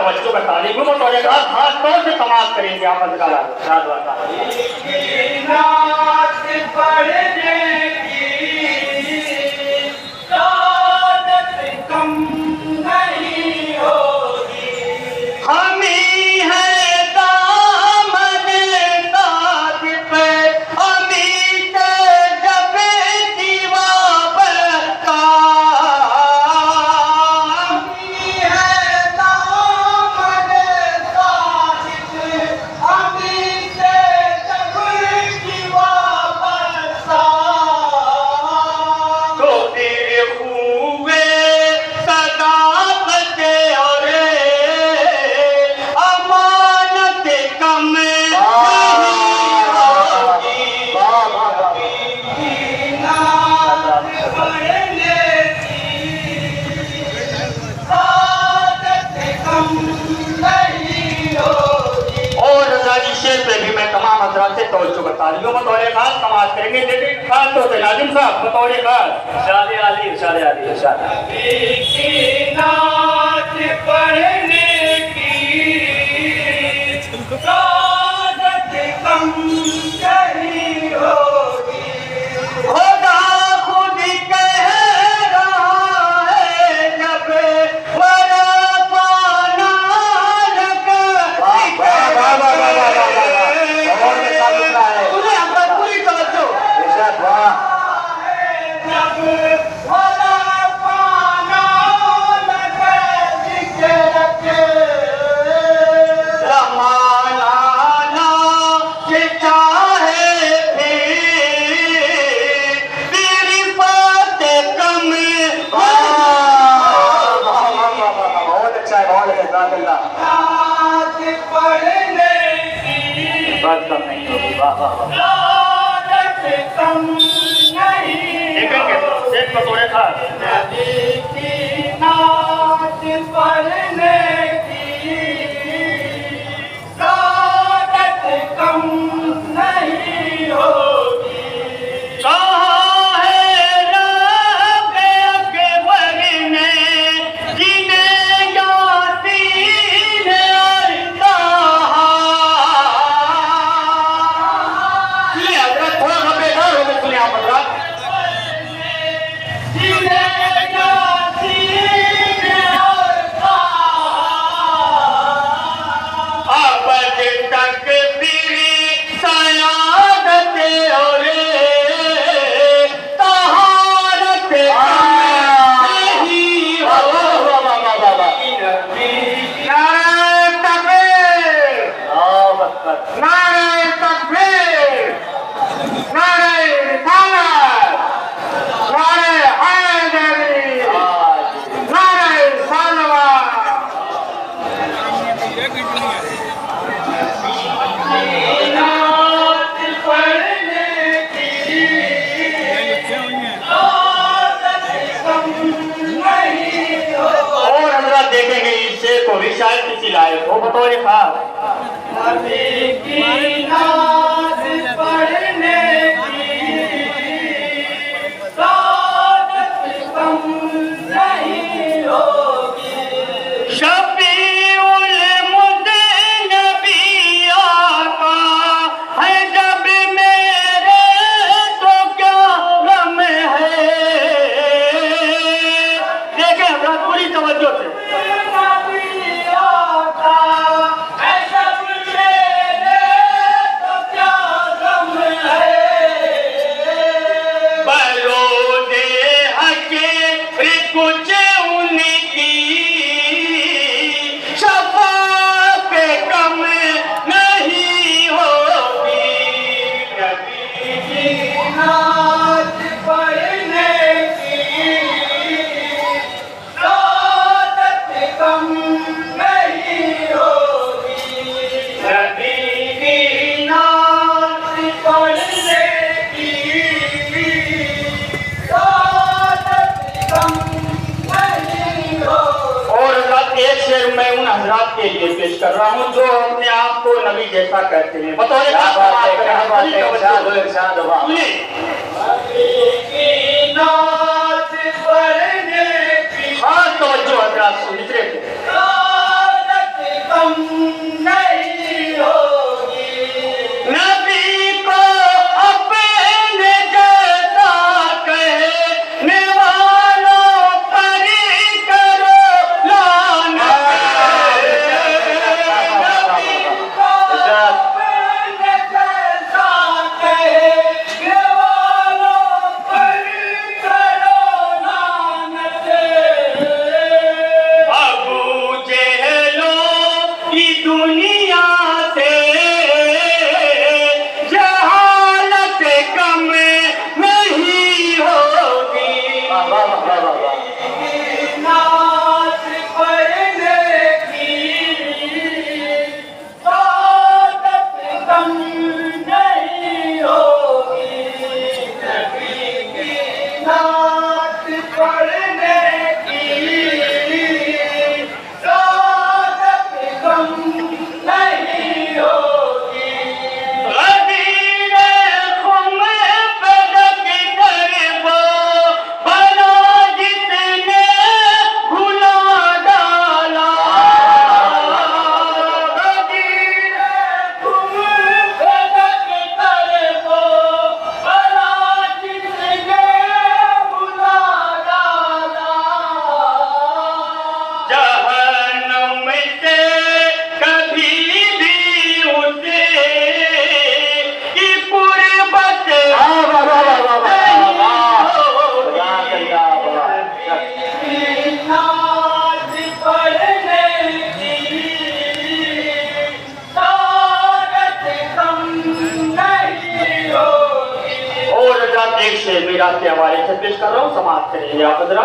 तवज्जो का तालीम और खास तौर से समाज करेंगे आप तालियों बतौर खास समाज करेंगे लेकिन खास तौर से नाजिम साहब बतौर खास इरशाद आली इरशाद आली इरशाद नाच पढ़ने की सादत कम नहीं होगी खुदा खुद कह रहा है जब वरफाना लगा शायद किसी लायक हो बतौर खास पढ़ने की सादत कम नहीं होगी शफीउल मुज़नबी आता है जब मेरे तो क्या गम है देखें हज़रात पूरी तवज्जो से के लिए पेश कर रहा हूँ जो अपने आप को नबी जैसा कहते हैं बतौर खास तवज्जो हज़रात सुनिए मीरात के हवाले से पेश कर रहा हूँ, समाप्त करेंगे आप जरा।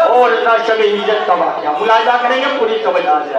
और शब हिजरत का वाक़या मुलाजा करेंगे, पूरी तवज्जो से।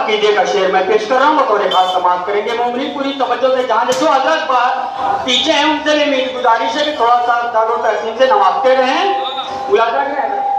अकीदे का शेर मैं पेश कर रहा हूँ, बतौर खास समाप्त करेंगे। मोमिन पूरी तवज्जो से ध्यान दें। जो हजरत पीछे हैं उनसे भी मेरी गुजारिश है कि थोड़ा सा दारो तरतीब से नवाजते रहें। मुलाजा करें।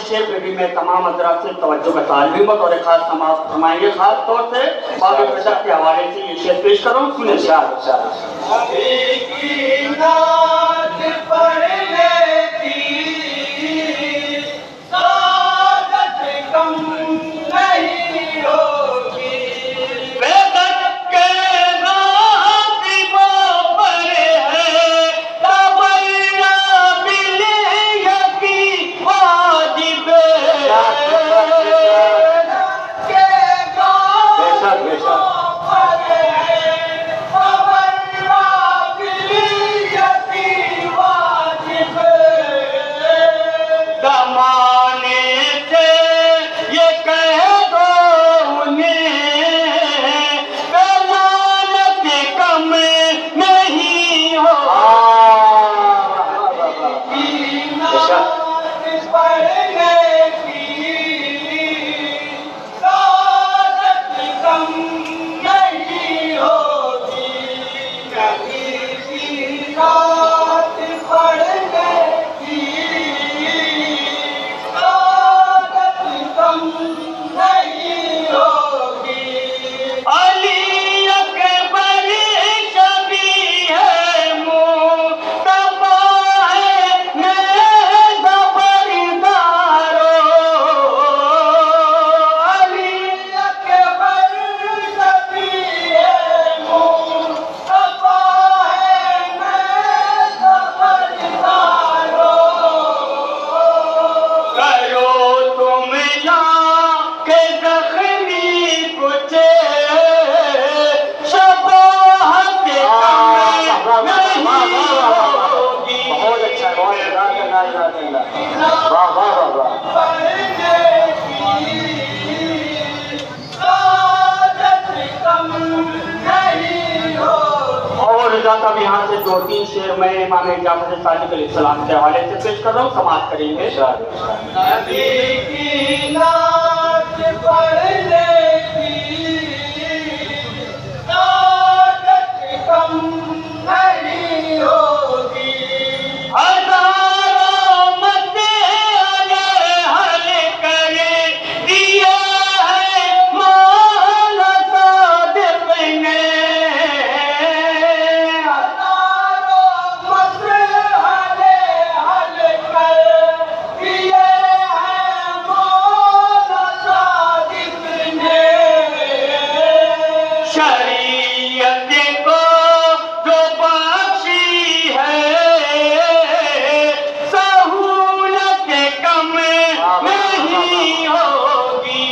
शेर पे भी मैं तमाम हज़रात से तवज्जो का तालिब और एक खास समाप्त फरमाएंगे। खास तौर से बाबे प्रदक के हवाले से ये शेर पेश कर रहा हूँ, सुने हजरत अब यहाँ से 2-3 शेर मैं इमाम जाफर सादिक अलैहिस्सलाम के हवाले से पेश कर रहा हूँ, समाप्त करेंगे। नबी की नात पढ़ने की ताकत कम नहीं होगी। हजारों मते अगर हल कर दिया है मौला सादिक ने। शरीयत को जो बख्शी है सहूलत कम नहीं होगी।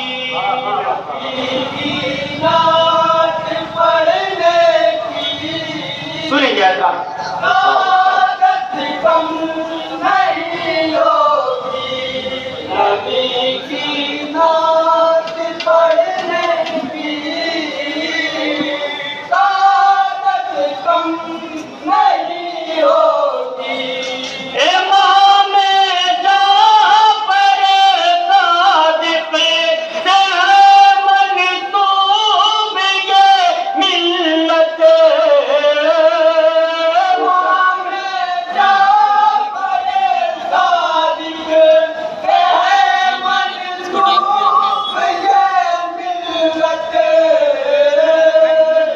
सुनेंगे ऐसा कम नहीं होगी। नबी की नात पढ़ने की ताकत कम नहीं होगी। इमाम जाफर सादिक से मंसूब ये मिल्लत।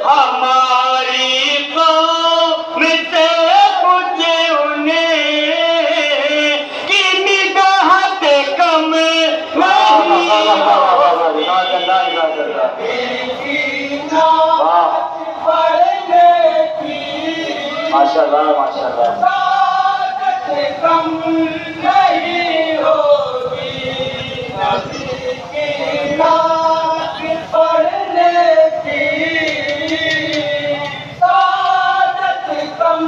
हमारी कौम से कुछ उन्हें की निगाह के कम नहीं होगी। माशाल्लाह माशाल्लाह कम नहीं होगी। नबी की नात पढ़ने की ताकत कम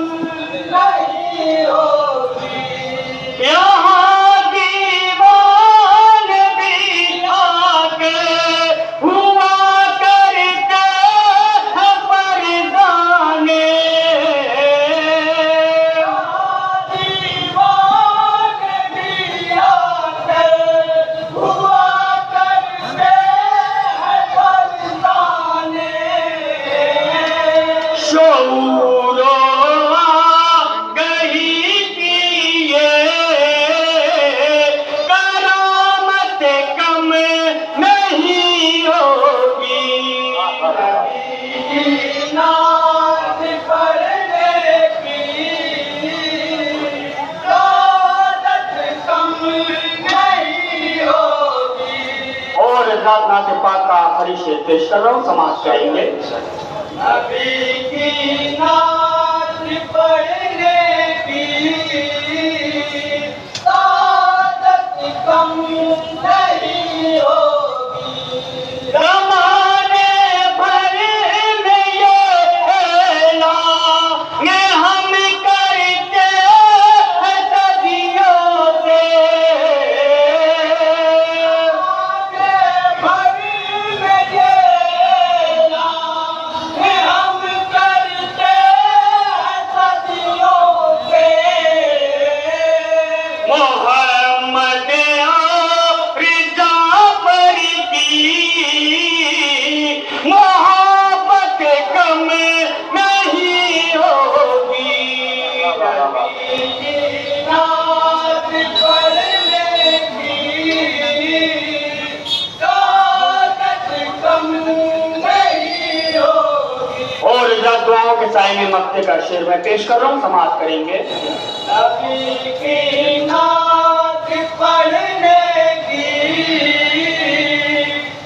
नहीं होगी। यहाँ दीवान भी आके हुआ करते हैं फरजाने। दीवान भी आकर हुआ करते हैं फरजाने। शऊरो गही की ये करामत कम नहीं होगी। नात पढ़ने की ताकत कम नहीं होगी। और इज़ात नात पाक का आखिरी शेर पेश कर रहा हूँ, समाप्त करेंगे। नबी की नात पढ़ने की ताकत कम नहीं होगी। ज़माने भर में ये ऐलान हम करते हैं सदियों से। हम करते हैं सदियों से। मोहम्मद जाफर की मोहब्बत कम नहीं होगी। नात पढ़ने की ताकत कम नहीं होगी। और इज़ात दुआओं के साए में मक्ते का शेर मैं पेश कर रहा हूँ, समाप्त करेंगे। नबी की नात पढ़ने की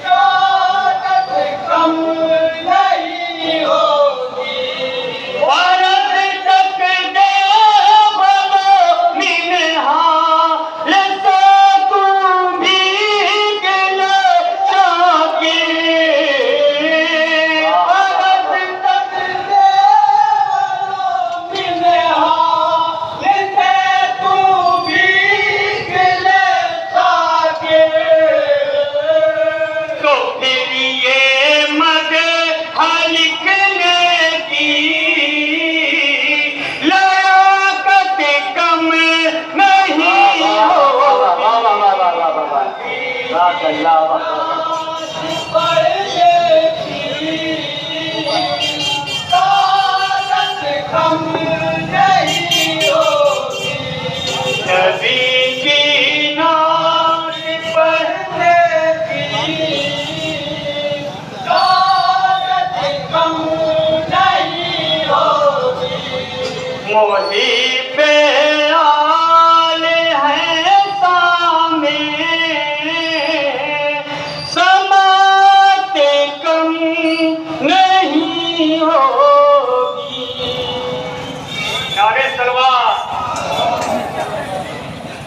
ताकत कम नहीं होगी। भारत तक दे बलो मिनहा लसे तू भी गिले चाके। भारत तक दे मिले हाथ से तू भी गिले अल्लाह पढ़ने की ताकत कम नहीं होगी। नबी की नात पढ़ने की ताकत कम नहीं होगी। मोहिबे आल हैं सामे समाते कम नहीं होगी। नारे सलवार